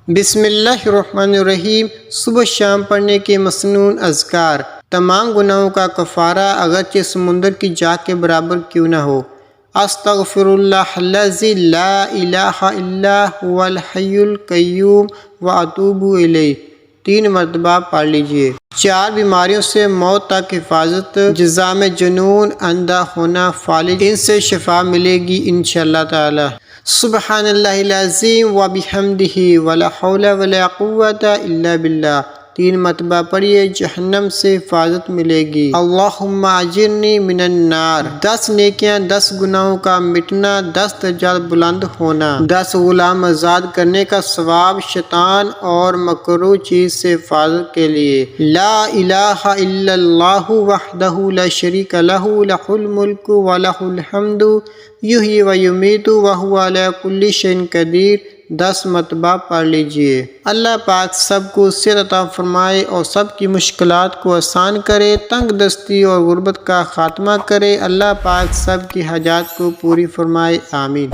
بسم اللہ الرحمن الرحیم۔ صبح شام پڑھنے کے مسنون اذکار۔ تمام گناہوں کا کفارہ اگرچہ سمندر کی جاگ کے برابر کیوں نہ ہو۔ استغفر اللہ الذی لا الہ الا هو الحی القیوم واتوب الیہ 3 مرتبہ پڑھ لیجئے۔ 4 بیماریوں سے موت تک حفاظت، جزام جنون، اندھا ہونا، فالج، ان سے شفا ملے گی انشاءاللہ تعالی۔ سبحان اللہ العظیم وبحمدہ ولا حول ولا قوت الا باللہ 3 مرتبہ پڑھیے، جہنم سے حفاظت ملے گی۔ اللہم اجرنی من النار 10 نیکیاں، 10 گناہوں کا مٹنا، 10 درجات بلند ہونا، 10 غلام آزاد کرنے کا ثواب، شیطان اور مکروہ چیز سے حفاظت کے لیے۔ لا الہ الا اللہ وحدہ لا شریک لہ لہ الملک ولہ الحمد یحیی و یمیت وہو علی کل شیء قدیر 10 مرتبہ پڑھ لیجئے۔ اللہ پاک سب کو صحت عطا فرمائے اور سب کی مشکلات کو آسان کرے، تنگ دستی اور غربت کا خاتمہ کرے۔ اللہ پاک سب کی حاجات کو پوری فرمائے، آمین۔